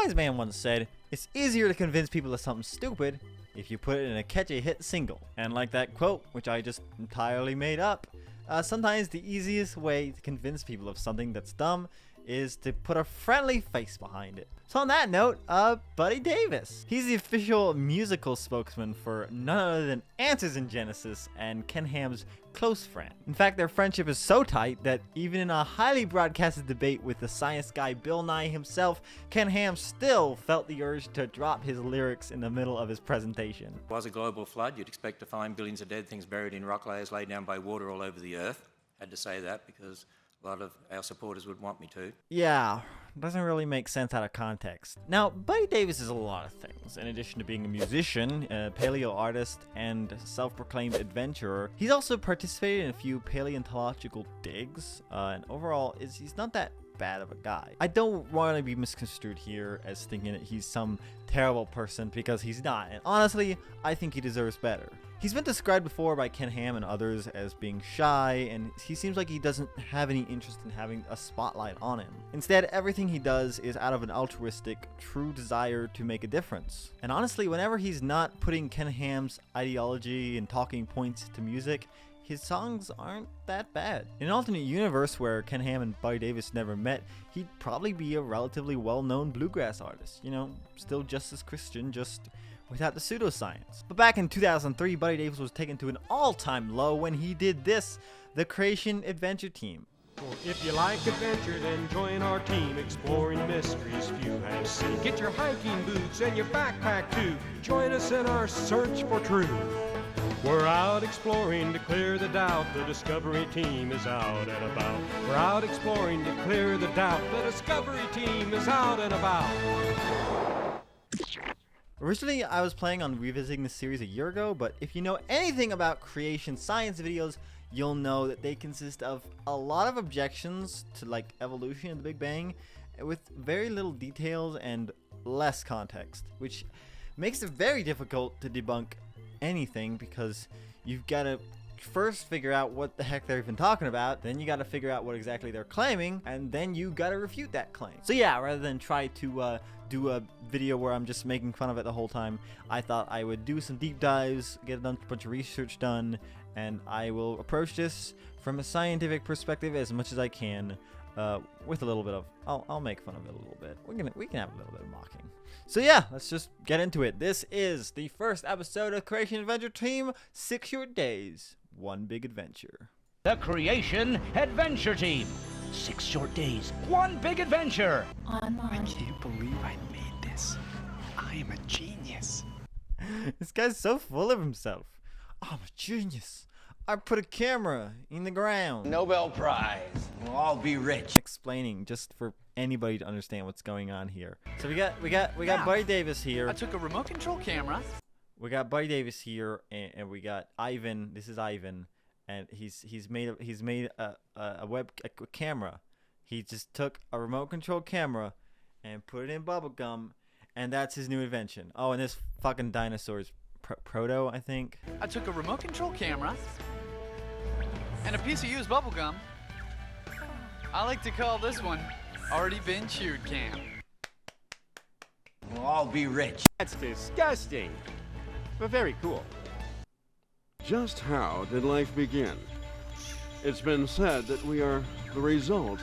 wise man once said, it's easier to convince people of something stupid if you put it in a catchy hit single. And like that quote, which I just entirely made up, sometimes the easiest way to convince people of something that's dumb is to put a friendly face behind it. So on that note, Buddy Davis. He's the official musical spokesman for none other than Answers in Genesis and Ken Ham's close friend. In fact, their friendship is so tight that even in a highly broadcasted debate with the science guy Bill Nye himself, Ken Ham still felt the urge to drop his lyrics in the middle of his presentation. Was a global flood, you'd expect to find billions of dead things buried in rock layers laid down by water all over the earth. Had to say that because a lot of our supporters would want me to. Yeah, doesn't really make sense out of context. Now, Buddy Davis is a lot of things. In addition to being a musician, a paleo artist, and self-proclaimed adventurer, he's also participated in a few paleontological digs, and overall, he's not that bad of a guy. I don't want to be misconstrued here as thinking that he's some terrible person, because he's not, and honestly, I think he deserves better. He's been described before by Ken Ham and others as being shy, and he seems like he doesn't have any interest in having a spotlight on him. Instead, everything he does is out of an altruistic, true desire to make a difference. And honestly, whenever he's not putting Ken Ham's ideology and talking points to music, his songs aren't that bad. In an alternate universe where Ken Ham and Buddy Davis never met, he'd probably be a relatively well-known bluegrass artist. You know, still just as Christian, just without the pseudoscience. But back in 2003, Buddy Davis was taken to an all-time low when he did this, the Creation Adventure Team. Well, if you like adventure, then join our team, exploring mysteries few have seen. Get your hiking boots and your backpack too. Join us in our search for truth. We're out exploring to clear the doubt. The Discovery Team is out and about. We're out exploring to clear the doubt. The Discovery Team is out and about. Originally, I was planning on revisiting this series a year ago, but if you know anything about creation science videos, you'll know that they consist of a lot of objections to like evolution and the Big Bang with very little details and less context, which makes it very difficult to debunk anything because you've got to first figure out what the heck they're even talking about, then you got to figure out what exactly they're claiming, and then you got to refute that claim. So yeah, rather than try to do a video where I'm just making fun of it the whole time, I thought I would do some deep dives, get a bunch of research done, and I will approach this from a scientific perspective as much as I can, with a little bit of, I'll make fun of it a little bit. We can have a little bit of mocking. So yeah, let's just get into it. This is the first episode of Creation Adventure Team, 6 Short Days, One Big Adventure. The Creation Adventure Team. 6 short days, one big adventure. On Mars. I can't believe I made this. I am a genius. This guy's so full of himself. I'm a genius. I put a camera in the ground. Nobel Prize. We'll all be rich. Explaining just for anybody to understand what's going on here. So we got Buddy Davis here. I took a remote control camera. We got Buddy Davis here, and we got Ivan. This is Ivan, and he's made a camera. He just took a remote control camera and put it in bubble gum, and that's his new invention. Oh, and this fucking dinosaur's Proto, I think. I took a remote control camera and a piece of used bubble gum. I like to call this one Already Been Chewed Cam. We'll all be rich. That's disgusting, but very cool. Just how did life begin? It's been said that we are the result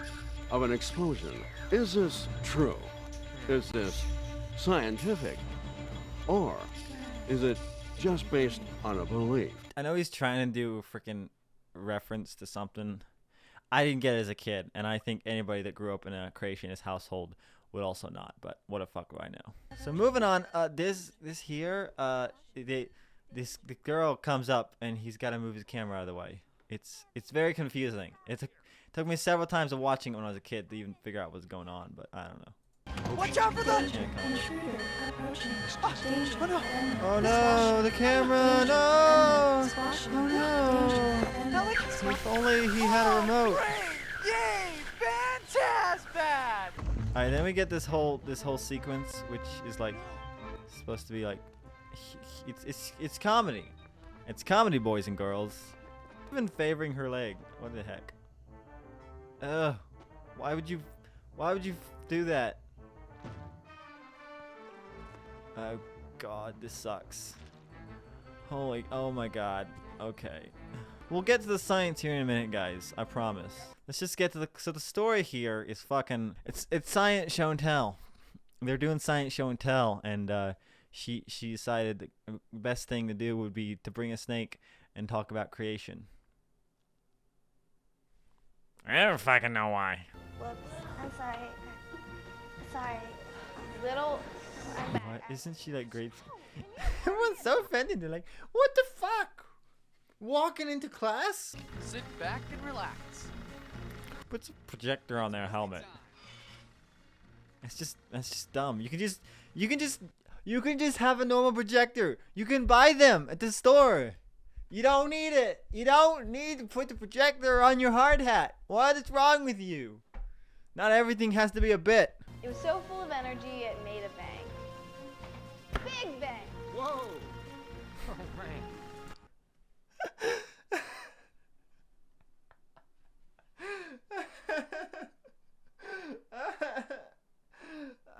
of an explosion. Is this true? Is this scientific? Or is it just based on a belief? I know he's trying to do a freaking reference to something. I didn't get it as a kid, and I think anybody that grew up in a creationist household would also not, but what the fuck do I know? So moving on, the girl comes up and he's got to move his camera out of the way. It's very confusing. It took me several times of watching it when I was a kid to even figure out what's going on, but I don't know. Watch out for the Intruder approaching. Danger. Oh no! Oh no, the camera, no! Oh Not like If only he had a remote. Yay! Fantastic! Alright, then we get this whole sequence, which is like supposed to be like it's comedy. It's comedy, boys and girls. Even favoring her leg. What the heck? Ugh. Why would you do that? Oh god, this sucks. Holy, oh my god. Okay. We'll get to the science here in a minute, guys. I promise. Let's just get to the, so the story here is fucking, it's science show and tell. They're doing science show and tell, and she decided the best thing to do would be to bring a snake and talk about creation. I don't fucking know why. Whoops. I'm sorry. Sorry. Little. I'm bad. What? Isn't she like great? Everyone's so offended. They're like, what the fuck? Walking into class? Sit back and relax. Puts a projector on their helmet. That's just dumb. You can just have a normal projector. You can buy them at the store. You don't need it. You don't need to put the projector on your hard hat. What is wrong with you? Not everything has to be a bit. It was so full of energy, it made a bang. Big bang. Whoa! Oh, man.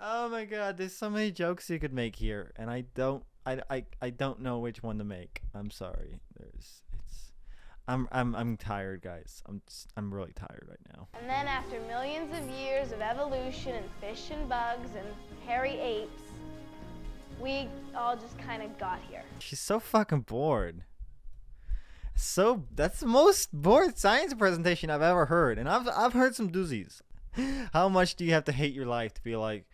Oh my god, there's so many jokes you could make here, and I don't know which one to make. I'm sorry. I'm tired, guys. I'm really tired right now. And then after millions of years of evolution and fish and bugs and hairy apes, we all just kind of got here. She's so fucking bored. So that's the most bored science presentation I've ever heard, and I've heard some doozies. How much do you have to hate your life to be like,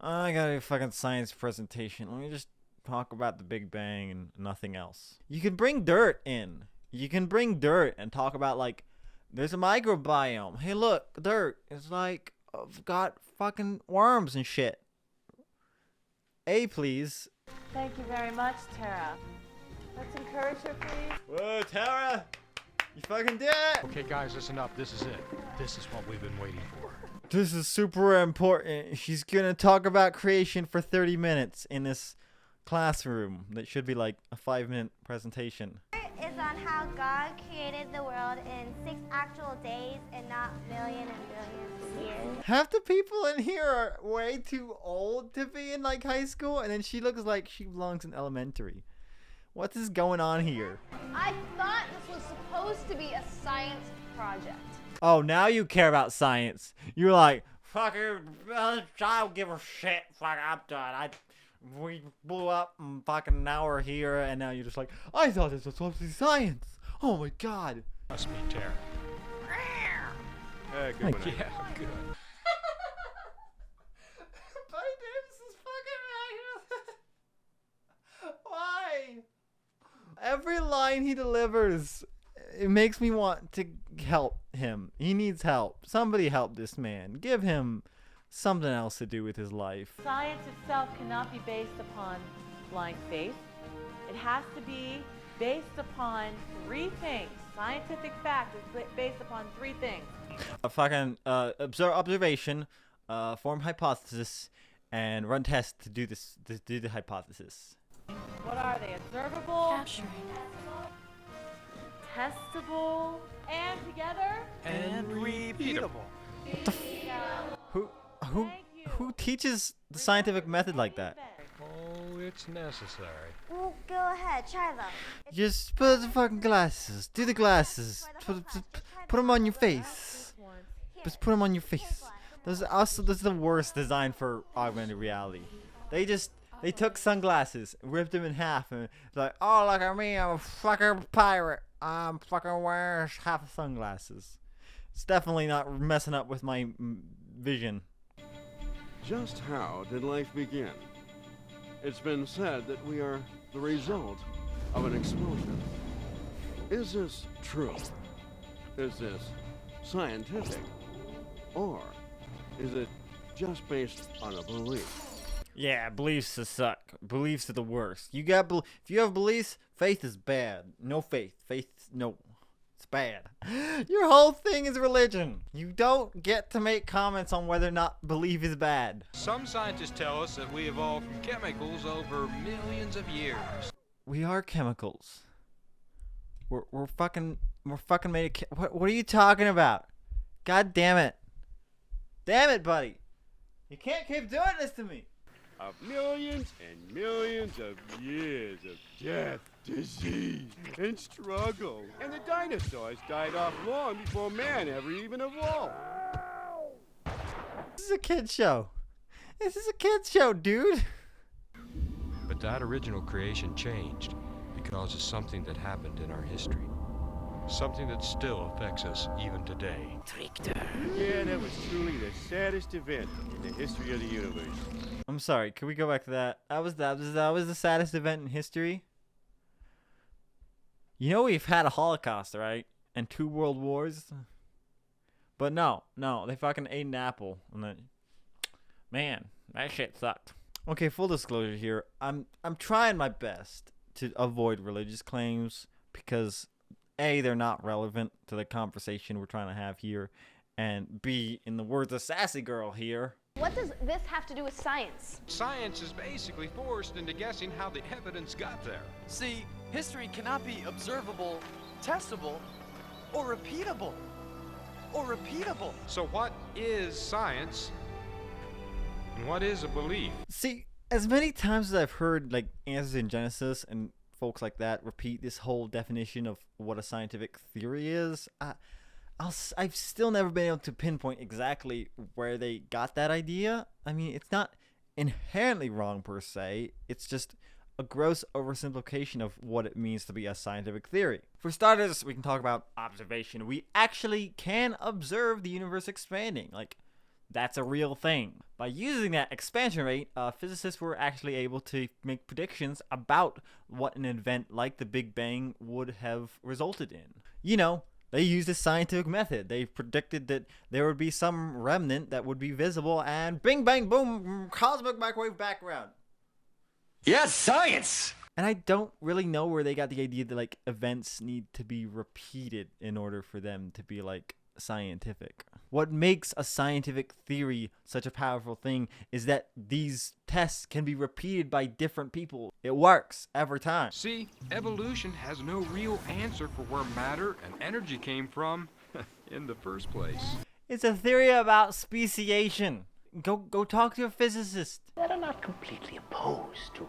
oh, I got a fucking science presentation. Let me just talk about the Big Bang and nothing else. You can bring dirt in. You can bring dirt and talk about, like, there's a microbiome. Hey, look, dirt is like got fucking worms and shit. A, please. Thank you very much, Tara. Let's encourage her, please. Whoa, Tara! You fucking did it! Okay, guys, listen up. This is it. This is what we've been waiting for. This is super important. She's gonna talk about creation for 30 minutes in this classroom that should be like a 5-minute presentation. Is on how God created the world in 6 actual days and not million and millions of years. Half the people in here are way too old to be in like high school, and then she looks like she belongs in elementary. What is going on here? I thought this was supposed to be a science project. Oh, now you care about science. You're like, fucking, I don't give a shit. Fuck, I'm done. We blew up in fucking an hour here, and now you're just like, I thought this was supposed to be science. Oh my god. Must be Tara. Good one. Yeah, good. Buddy Davis is fucking Why? Every line he delivers, it makes me want to help him. He needs help. Somebody help this man. Give him something else to do with his life. Science itself cannot be based upon blind faith. It has to be based upon 3 things. Scientific fact is based upon 3 things. A fucking observation, form hypothesis, and run tests to do this. To do the hypothesis. What are they? Observable, Capturing. testable, and together? And repeatable. Who teaches the scientific method like that? Oh, it's necessary. Well, go ahead, try them. Just put the fucking glasses. Do the glasses. Put them on your face. Just put them on your face. This is the worst design for augmented reality. They took sunglasses, ripped them in half, and it's like, oh, look at me, I'm a fucking pirate. I'm fucking wearing half of sunglasses. It's definitely not messing up with my vision. Just how did life begin? It's been said that we are the result of an explosion. Is this true? Is this scientific? Or is it just based on a belief? Yeah, beliefs suck. Beliefs are the worst. If you have beliefs, faith is bad. No faith. No. It's bad. Your whole thing is religion. You don't get to make comments on whether or not belief is bad. Some scientists tell us that we evolved from chemicals over millions of years. We are chemicals. We're fucking made of what are you talking about? God damn it. Damn it, buddy. You can't keep doing this to me. A millions and millions of years of death, disease, and struggle. And the dinosaurs died off long before man ever even evolved. This is a kid's show. This is a kid's show, dude. But that original creation changed because of something that happened in our history. Something that still affects us even today. Yeah, that was truly the saddest event in the history of the universe. I'm sorry. Can we go back to that? That was the saddest event in history. You know we've had a Holocaust, right? And 2 world wars. But no, they fucking ate an apple, and then, man, that shit sucked. Okay, full disclosure here. I'm trying my best to avoid religious claims because A, they're not relevant to the conversation we're trying to have here, and B, in the words of Sassy Girl here, What does this have to do with science? Science is basically forced into guessing how the evidence got there. See, history cannot be observable, testable, or repeatable. So what is science? And what is a belief? See, as many times as I've heard like Answers in Genesis and folks like that repeat this whole definition of what a scientific theory is, I've still never been able to pinpoint exactly where they got that idea. I mean, it's not inherently wrong per se. It's just a gross oversimplification of what it means to be a scientific theory. For starters, we can talk about observation. We actually can observe the universe expanding. Like, that's a real thing. By using that expansion rate, physicists were actually able to make predictions about what an event like the Big Bang would have resulted in. You know, they used a scientific method. They predicted that there would be some remnant that would be visible and bing, bang, boom, cosmic microwave background. Yes, science! And I don't really know where they got the idea that like events need to be repeated in order for them to be like scientific. What makes a scientific theory such a powerful thing is that these tests can be repeated by different people. It works every time. See, evolution has no real answer for where matter and energy came from in the first place. It's a theory about speciation. Go talk to a physicist. That are not completely opposed to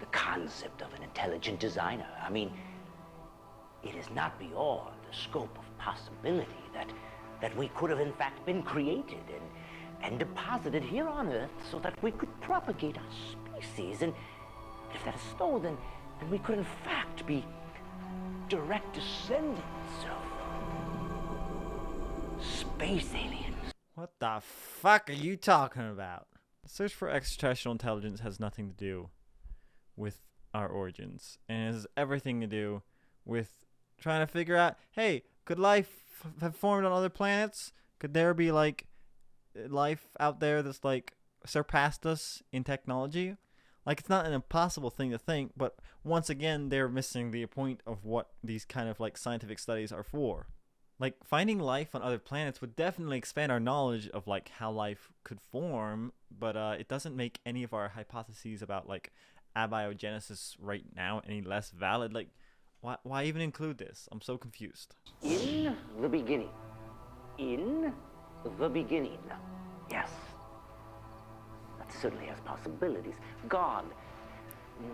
the concept of an intelligent designer. I mean, it is not beyond the scope of possibility that we could have in fact been created and deposited here on Earth so that we could propagate our species. And if that is so, then we could in fact be direct descendants of space aliens. What the fuck are you talking about? The search for extraterrestrial intelligence has nothing to do with our origins, and it has everything to do with trying to figure out, hey, could life have formed on other planets? Could there be like life out there that's like surpassed us in technology? Like, it's not an impossible thing to think, but once again, they're missing the point of what these kind of like scientific studies are for. Like, finding life on other planets would definitely expand our knowledge of like how life could form, but it doesn't make any of our hypotheses about like abiogenesis right now any less valid. Like, why even include this? I'm so confused. In the beginning. In the beginning. Yes. That certainly has possibilities. God. No.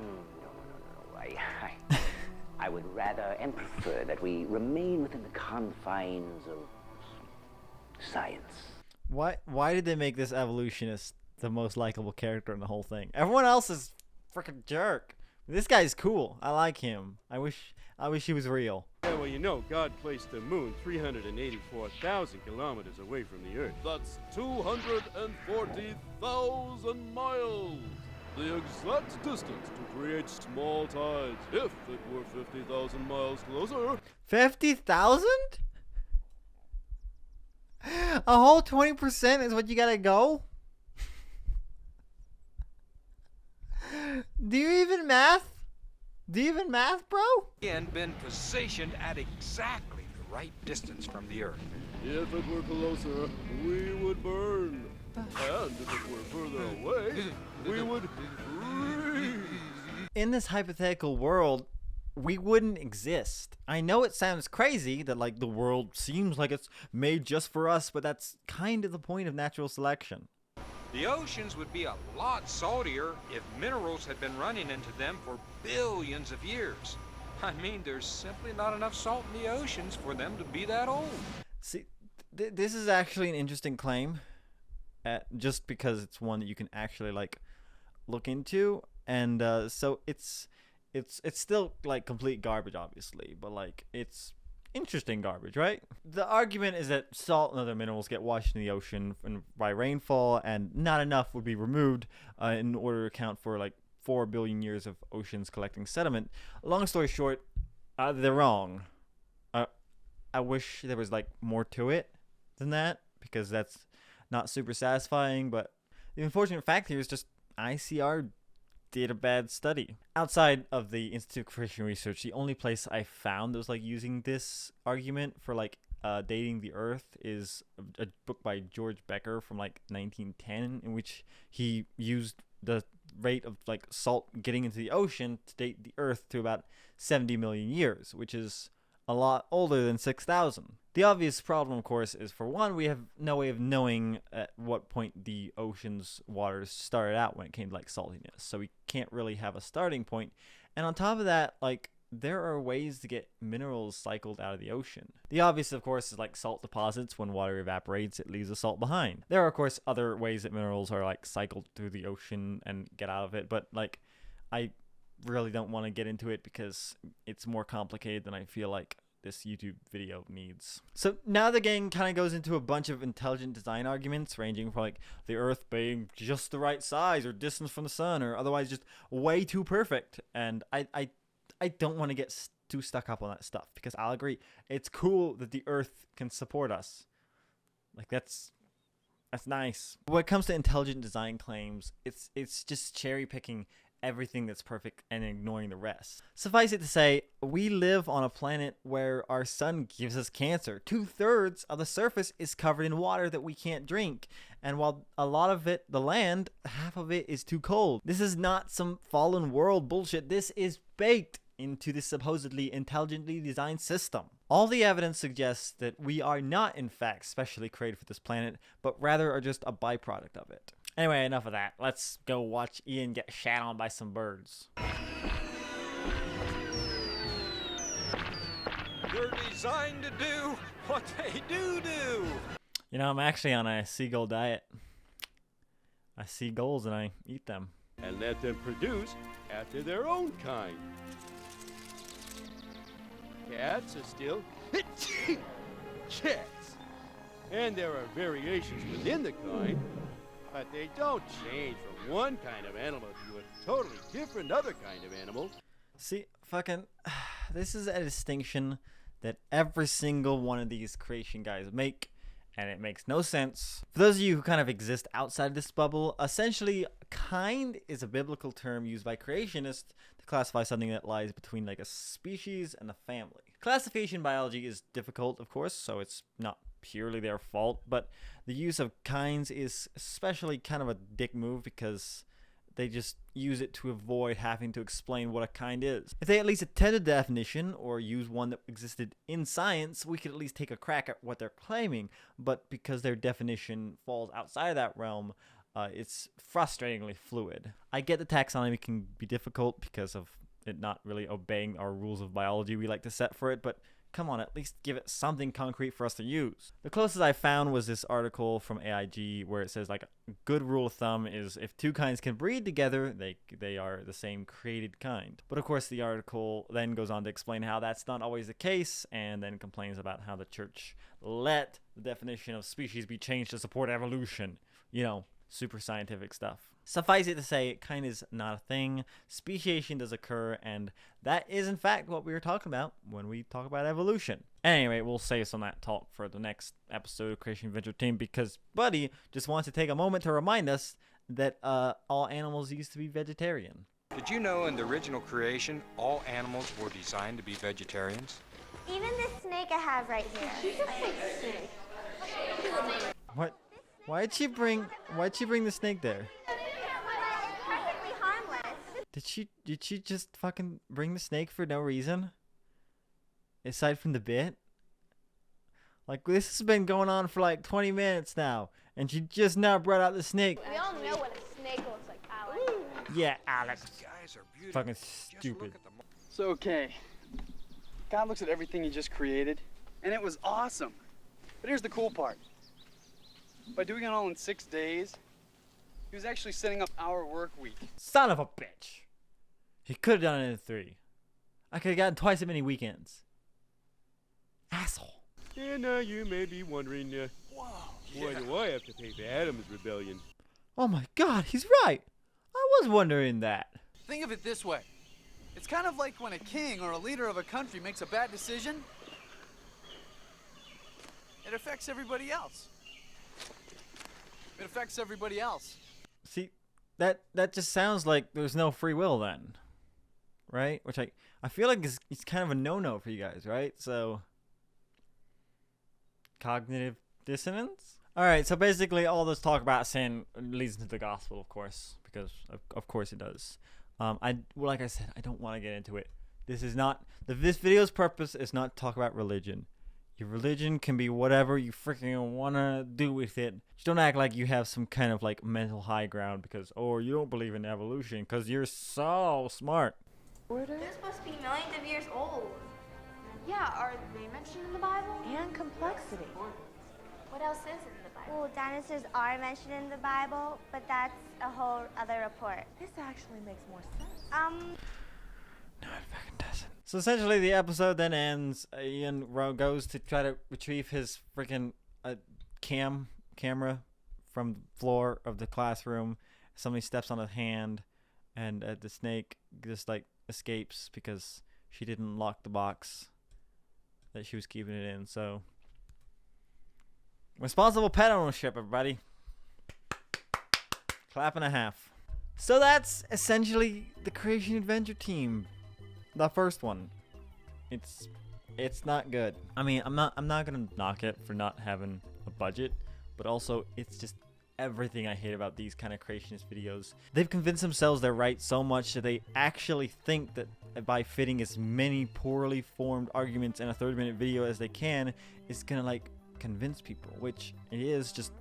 I would rather and prefer that we remain within the confines of science. Why did they make this evolutionist the most likable character in the whole thing? Everyone else is freaking jerk. This guy's cool. I like him. I wish he was real. Yeah, well, you know, God placed the moon 384,000 kilometers away from the Earth. That's 240,000 miles. The exact distance to create small tides. If it were 50,000 miles closer. 50,000? A whole 20% is what you gotta go? Do you even math? Bro? And been positioned at exactly the right distance from the Earth. If it were closer, we would burn. And if it were further away, we would freeze. In this hypothetical world, we wouldn't exist. I know it sounds crazy that like the world seems like it's made just for us, but that's kind of the point of natural selection. The oceans would be a lot saltier if minerals had been running into them for billions of years. I mean, there's simply not enough salt in the oceans for them to be that old. See, this is actually an interesting claim, just because it's one that you can actually like look into, and so it's still like complete garbage, obviously, but like it's interesting garbage, right? The argument is that salt and other minerals get washed in the ocean by rainfall, and not enough would be removed in order to account for like 4 billion years of oceans collecting sediment. Long story short, they're wrong. I wish there was like more to it than that, because that's not super satisfying, but the unfortunate fact here is just ICR did a bad study. Outside of the Institute for Christian Research, the only place I found that was like using this argument for like dating the Earth is a book by George Becker from like 1910, in which he used the rate of like salt getting into the ocean to date the Earth to about 70 million years, which is a lot older than 6,000. The obvious problem, of course, is for one, we have no way of knowing at what point the ocean's waters started out when it came to like saltiness, so we can't really have a starting point. And on top of that, like, there are ways to get minerals cycled out of the ocean. The obvious, of course, is like salt deposits. When water evaporates, it leaves the salt behind. There are, of course, other ways that minerals are like cycled through the ocean and get out of it, but like, I really don't want to get into it because it's more complicated than I feel like this YouTube video needs. So now the gang kind of goes into a bunch of intelligent design arguments, ranging from like the Earth being just the right size or distance from the sun, or otherwise just way too perfect. And I don't want to get too stuck up on that stuff, because I'll agree, it's cool that the Earth can support us. Like that's nice. When it comes to intelligent design claims, it's just cherry picking everything that's perfect and ignoring the rest. Suffice it to say, we live on a planet where our sun gives us cancer. 2/3 of the surface is covered in water that we can't drink, and while a lot of it, the land, half of it is too cold. This is not some fallen world bullshit. This is baked into this supposedly intelligently designed system. All the evidence suggests that we are not in fact specially created for this planet, but rather are just a byproduct of it. Anyway, enough of that. Let's go watch Ian get shat on by some birds. They're designed to do what they do. You know, I'm actually on a seagull diet. I see gulls and I eat them. And let them produce after their own kind. Cats are still cats. And there are variations within the kind, but they don't change from one kind of animal to a totally different other kind of animal. See, fucking, this is a distinction that every single one of these creation guys make, and it makes no sense. For those of you who kind of exist outside this bubble, essentially, kind is a biblical term used by creationists to classify something that lies between like a species and a family. Classification in biology is difficult, of course, so it's not purely their fault, but the use of kinds is especially kind of a dick move because they just use it to avoid having to explain what a kind is. If they at least attended the definition or use one that existed in science, we could at least take a crack at what they're claiming, but because their definition falls outside of that realm, it's frustratingly fluid. I get the taxonomy can be difficult because of it not really obeying our rules of biology we like to set for it, but come on, at least give it something concrete for us to use. The closest I found was this article from AiG where it says like a good rule of thumb is if two kinds can breed together, they are the same created kind. But of course the article then goes on to explain how that's not always the case, and then complains about how the church let the definition of species be changed to support evolution. You know, super scientific stuff. Suffice it to say, kind is not a thing. Speciation does occur, and that is in fact what we were talking about when we talk about evolution. Anyway, we'll save some of that talk for the next episode of Creation Adventure Team, because Buddy just wants to take a moment to remind us that all animals used to be vegetarian. Did you know in the original creation, all animals were designed to be vegetarians? Even this snake I have right here. What? Why'd she bring the snake there? Perfectly harmless. Did she just fucking bring the snake for no reason? Aside from the bit? Like, this has been going on for like 20 minutes now, and she just now brought out the snake. We all know what a snake looks like, Alex. Yeah, Alex. Fucking stupid. So, okay. God looks at everything he just created, and it was awesome. But here's the cool part. By doing it all in 6 days, he was actually setting up our work week. Son of a bitch. He could have done it in 3. I could have gotten twice as many weekends. Asshole. And you may be wondering, why do I have to pay for Adam's rebellion? Oh my god, he's right. I was wondering that. Think of it this way. It's kind of like when a king or a leader of a country makes a bad decision. It affects everybody else. It affects everybody else. See, that just sounds like there's no free will then. Right? Which I feel like it's kind of a no-no for you guys, right? So, cognitive dissonance? Alright, so basically all this talk about sin leads into the gospel, of course, because of course it does. Like I said, I don't want to get into it. This video's purpose is not to talk about religion. Your religion can be whatever you freaking want to do with it. Just don't act like you have some kind of like mental high ground because, oh, you don't believe in evolution because you're so smart. They're supposed to be millions of years old. Yeah, are they mentioned in the Bible? And complexity. What else is in the Bible? Well, dinosaurs are mentioned in the Bible, but that's a whole other report. This actually makes more sense. No, it fucking doesn't. So essentially the episode then ends. Ian goes to try to retrieve his freaking camera from the floor of the classroom. Somebody steps on his hand, and the snake just like escapes because she didn't lock the box that she was keeping it in. So responsible pet ownership, everybody. Clap and a half. So that's essentially the Creation Adventure team. The first one. It's not good. I mean, I'm not gonna knock it for not having a budget, but also it's just everything I hate about these kind of creationist videos. They've convinced themselves they're right so much that they actually think that by fitting as many poorly formed arguments in a 30-minute video as they can is gonna like convince people, which it is just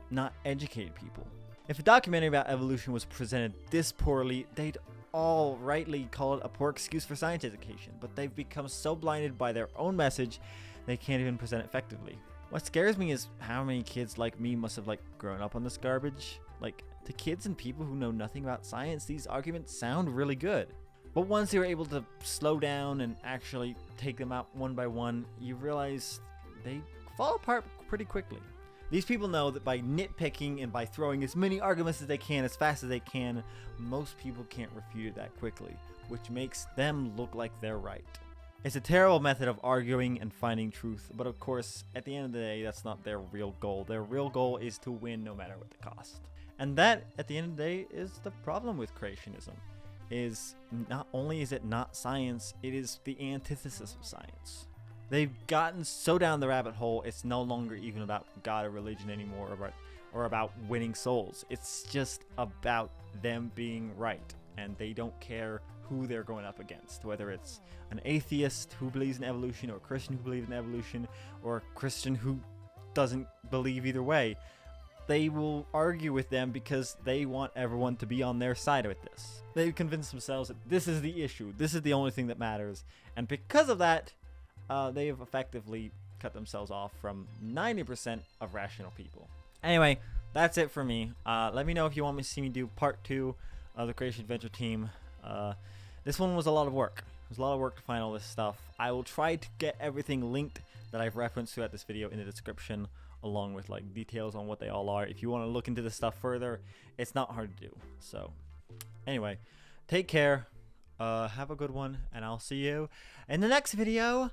not educate people. If a documentary about evolution was presented this poorly, they'd all rightly call it a poor excuse for science education, but they've become so blinded by their own message they can't even present it effectively. What scares me is how many kids like me must have like grown up on this garbage. Like, to kids and people who know nothing about science, these arguments sound really good. But once you're able to slow down and actually take them out one by one, you realize they fall apart pretty quickly. These people know that by nitpicking and by throwing as many arguments as they can as fast as they can, most people can't refute it that quickly, which makes them look like they're right. It's a terrible method of arguing and finding truth, but of course, at the end of the day, that's not their real goal. Their real goal is to win no matter what the cost. And that, at the end of the day, is the problem with creationism. Is not only is it not science, it is the antithesis of science. They've gotten so down the rabbit hole, it's no longer even about God or religion anymore, or about winning souls. It's just about them being right, and they don't care who they're going up against, whether it's an atheist who believes in evolution, or a Christian who believes in evolution, or a Christian who doesn't believe either way. They will argue with them because they want everyone to be on their side with this. They've convinced themselves that this is the issue, this is the only thing that matters, and because of that, they have effectively cut themselves off from 90% of rational people. Anyway, that's it for me. Let me know if you want me to see me do part 2 of the Creation Adventure team. This one was a lot of work. It was a lot of work to find all this stuff. I will try to get everything linked that I've referenced throughout this video in the description, along with like details on what they all are. If you want to look into this stuff further, it's not hard to do. So anyway, take care, have a good one, and I'll see you in the next video.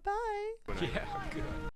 Bye-bye. Yeah, good.